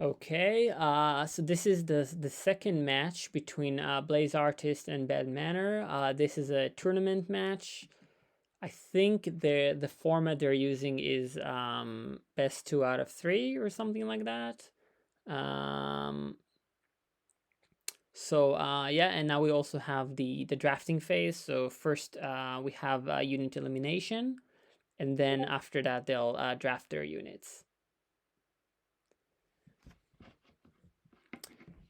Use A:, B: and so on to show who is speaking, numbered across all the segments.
A: Okay, so this is the second match between BlazeArtist and Badmanner. This is a tournament match. I think the format they're using is best 2 out of 3 or something like that. Um, yeah, and now we also have the drafting phase. So first we have unit elimination, and then after that they'll draft their units.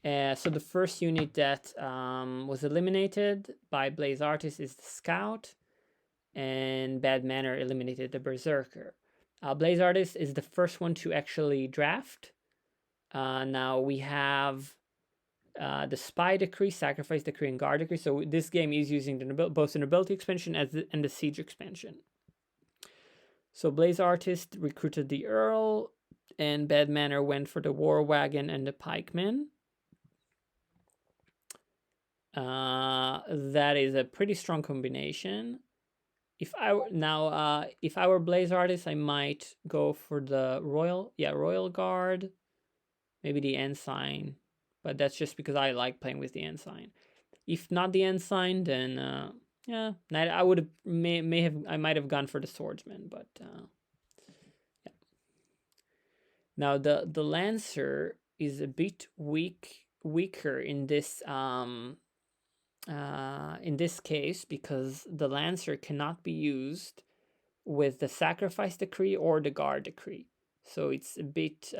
A: So the first unit that was eliminated by BlazeArtist is the Scout, and Badmanner eliminated the Berserker. BlazeArtist is the first one to actually draft. Now we have the Spy Decree, Sacrifice Decree, and Guard Decree. So this game is using both the Nobility expansion and the Siege expansion. So BlazeArtist recruited the Earl, and Badmanner went for the War Wagon and the Pikeman. That is a pretty strong combination. If I were BlazeArtist, I might go for the Royal Guard, maybe the Ensign, but that's just because I like playing with the Ensign. If not the Ensign, then yeah, I would have I might have gone for the Swordsman, but yeah. Now the Lancer is a bit weaker in this case, because the Lancer cannot be used with the Sacrifice Decree or the Guard Decree, so it's a bit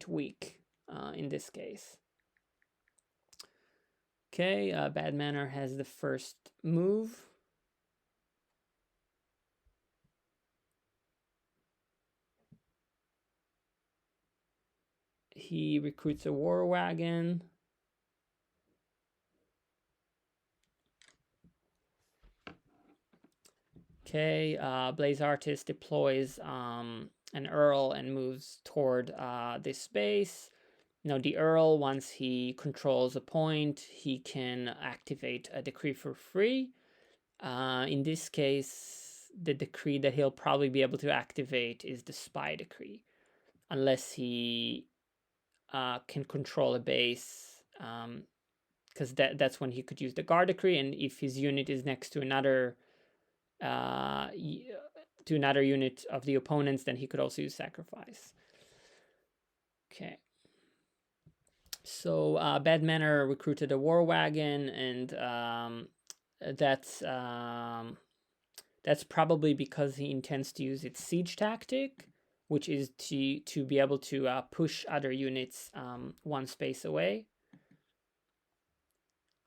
A: weak in this case. Okay, Badmanner has the first move. He recruits a War Wagon. Okay, BlazeArtist deploys an Earl and moves toward this base. Now the Earl, once he controls a point, he can activate a decree for free. In this case, the decree that he'll probably be able to activate is the Spy Decree, unless he can control a base, because that's when he could use the Guard Decree, and if his unit is next to another unit of the opponents, then he could also use Sacrifice. Okay. So Badmanner recruited a War Wagon, and that's probably because he intends to use its siege tactic, which is to be able to push other units one space away.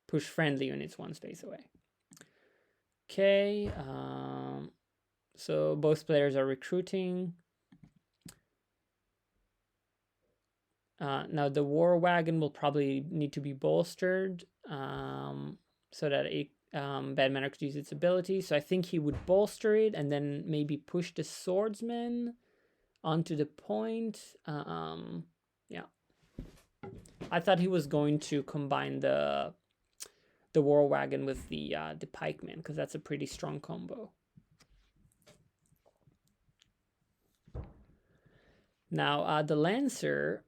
A: Push friendly units one space away. Okay, so both players are recruiting. Now the War Wagon will probably need to be bolstered so that Badmanner could use its ability. So I think he would bolster it and then maybe push the Swordsman onto the point. Yeah. I thought he was going to combine the War Wagon with the Pikeman, because that's a pretty strong combo. Now the Lancer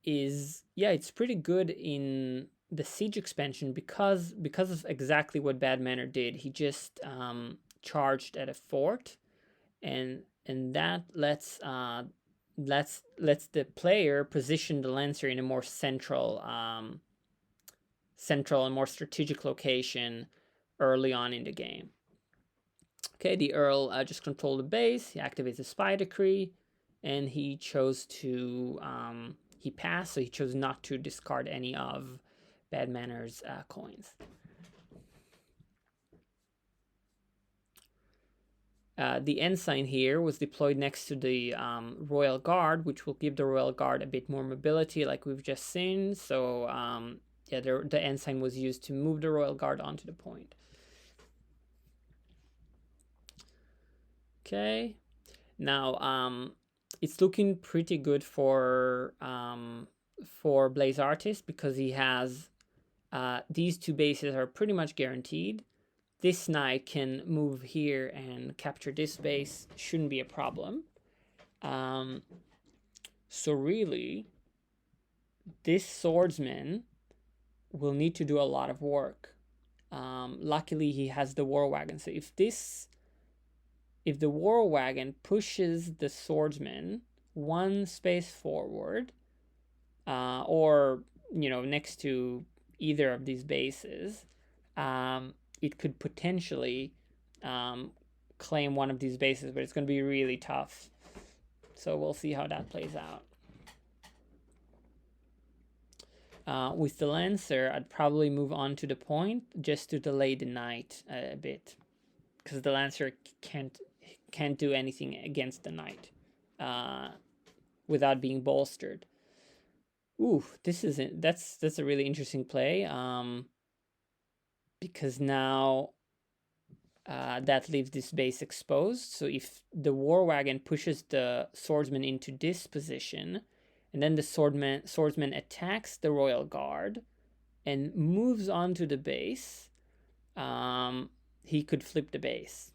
A: it's pretty good in the Siege expansion because of exactly what Badmanner did. He just charged at a fort, and that lets the player position the Lancer in a more central and more strategic location early on in the game. Okay, the Earl just controlled the base. He activates the Spy Decree, and he chose to he passed, so he chose not to discard any of Badmanner's coins. The Ensign here was deployed next to the Royal Guard, which will give the Royal Guard a bit more mobility, like we've just seen. So yeah, the Ensign was used to move the Royal Guard onto the point. Okay, now it's looking pretty good for BlazeArtist, because he has these two bases are pretty much guaranteed. This knight can move here and capture this base, shouldn't be a problem. So really, this swordsman will need to do a lot of work. Luckily, he has the war wagon. So if the war wagon pushes the swordsman one space forward, or next to either of these bases, it could potentially claim one of these bases, but it's going to be really tough. So we'll see how that plays out. With the Lancer, I'd probably move on to the point just to delay the knight a bit, because the Lancer can't do anything against the knight without being bolstered. Ooh, that's a really interesting play. Because now that leaves this base exposed. So if the war wagon pushes the swordsman into this position, and then the swordsman attacks the royal guard and moves onto the base, he could flip the base.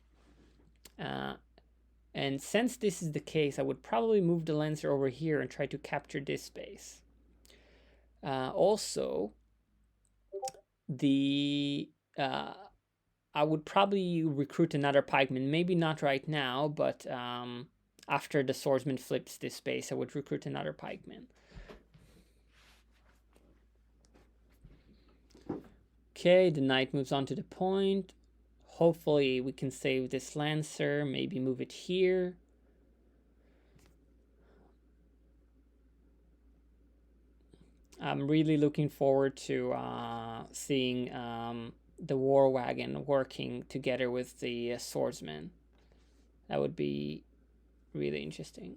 A: And since this is the case, I would probably move the Lancer over here and try to capture this base. Also, I would probably recruit another pikeman. Maybe not right now, but after the swordsman flips this base, I would recruit another pikeman. Okay, the knight moves on to the point. Hopefully we can save this Lancer, maybe move it here. I'm really looking forward to seeing the war wagon working together with the swordsman. That would be really interesting.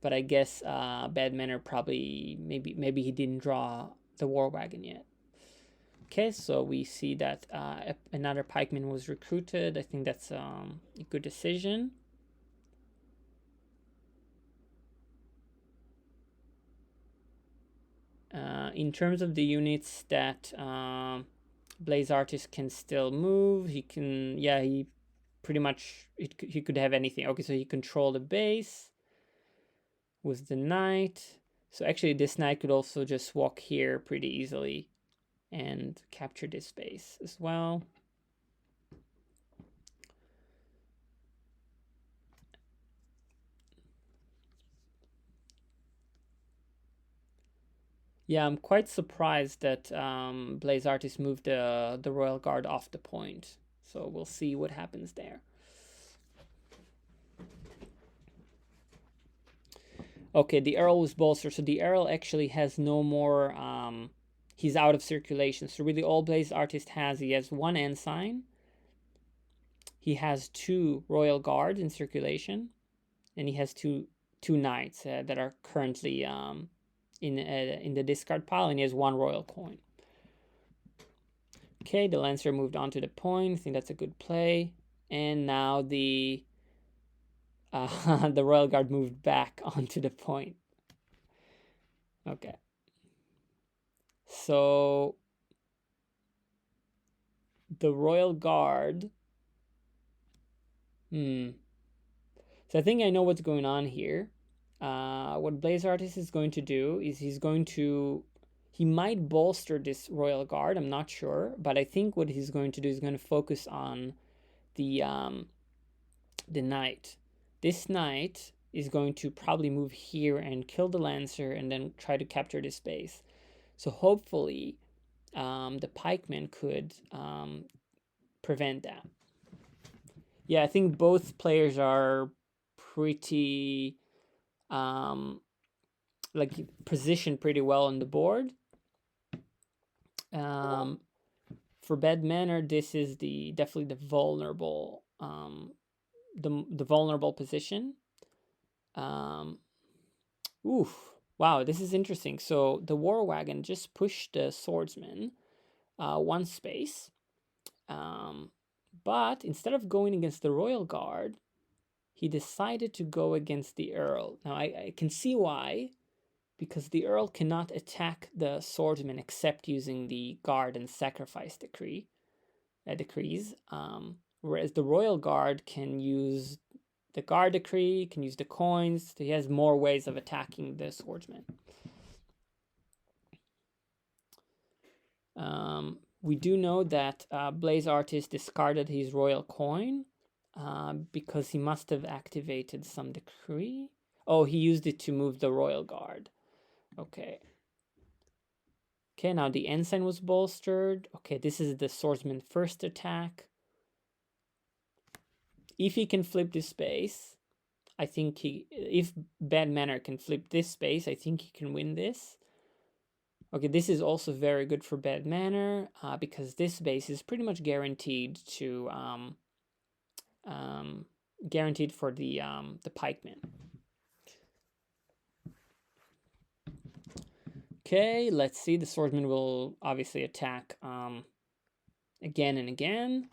A: But I guess Badmanner probably maybe he didn't draw the war wagon yet. Okay, so we see that another pikeman was recruited. I think that's a good decision. In terms of the units that BlazeArtist can still move, he can, yeah, he pretty much, he could have anything. Okay, so he controlled the base with the knight. So actually this knight could also just walk here pretty easily and capture this base as well. Yeah, I'm quite surprised that BlazeArtist moved the Royal Guard off the point. So we'll see what happens there. Okay, the Earl was bolstered. So the Earl actually has no more... he's out of circulation. So really all BlazeArtist has, he has one ensign. He has 2 Royal Guards in circulation. And he has two knights that are currently in the discard pile, and he has 1 royal coin. Okay, the Lancer moved on to the point. I think that's a good play. And now the the Royal Guard moved back onto the point. Okay. So the Royal Guard. So I think I know what's going on here. What BlazeArtist is going to do is he might bolster this Royal Guard. I'm not sure, but I think what he's going to do is going to focus on the knight. This knight is going to probably move here and kill the Lancer and then try to capture this base. So hopefully the pikeman could prevent that. Yeah, I think both players are pretty like positioned pretty well on the board. For Badmanner, this is definitely the vulnerable the vulnerable position. Oof. Wow, this is interesting. So the war wagon just pushed the swordsman 1 space. But instead of going against the royal guard, he decided to go against the earl. Now I can see why, because the earl cannot attack the swordsman except using the guard and sacrifice decrees. Whereas the royal guard can use the guard decree, can use the coins. He has more ways of attacking the swordsman. We do know that BlazeArtist discarded his royal coin because he must have activated some decree. Oh, he used it to move the royal guard. Okay. Okay, now the ensign was bolstered. Okay, this is the swordsman first attack. If he can flip this space, I think if Badmanner can flip this space, I think he can win this. Okay, this is also very good for Badmanner because this base is pretty much guaranteed to guaranteed for the pikeman. Okay, let's see. The swordsman will obviously attack again and again.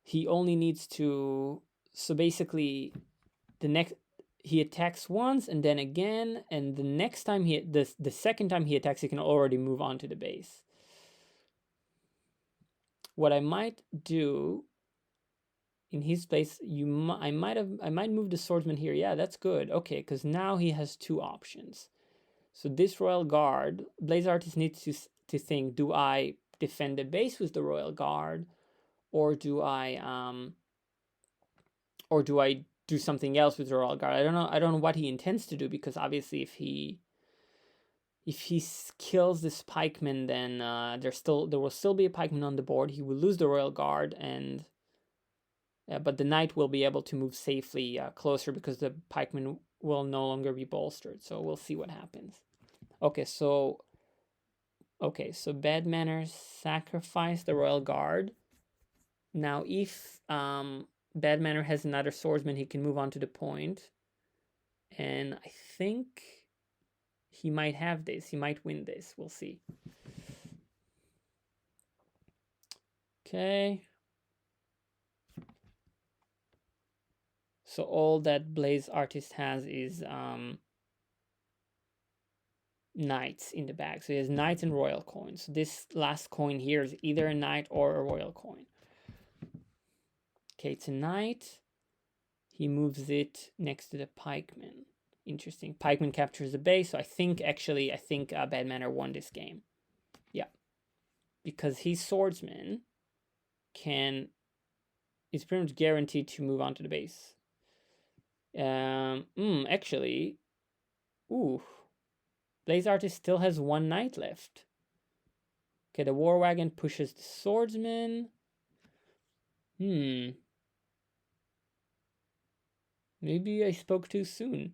A: He only needs to. So basically, he attacks once and then again, and the next time the second time he attacks, he can already move on to the base. What I might do in his place, I might move the swordsman here. Yeah, that's good. Okay, because now he has two options. So this royal guard, BlazeArtist needs to think: do I defend the base with the royal guard, or do I do something else with the royal guard? I don't know what he intends to do, because obviously if he kills this pikeman, then there will still be a pikeman on the board. He will lose the royal guard, and but the knight will be able to move safely closer because the pikeman will no longer be bolstered. So we'll see what happens. Okay, so Badmanner sacrificed the royal guard. Now, if Badmanner has another swordsman, he can move on to the point. And I think he might have this. He might win this. We'll see. Okay. So all that BlazeArtist has is knights in the bag. So he has knights and royal coins. So this last coin here is either a knight or a royal coin. Okay, it's a knight. He moves it next to the pikeman. Interesting. Pikeman captures the base. So I think Badmanner won this game. Yeah. Because his swordsman is pretty much guaranteed to move on to the base. Actually, BlazeArtist still has one knight left. Okay, the war wagon pushes the swordsman. Maybe I spoke too soon.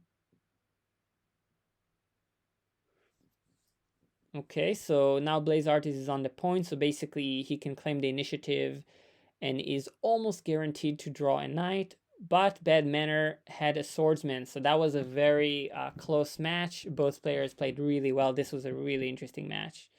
A: Okay, so now BlazeArtist is on the point, so basically he can claim the initiative and is almost guaranteed to draw a knight, but Badmanner had a swordsman, so that was a very close match. Both players played really well. This was a really interesting match.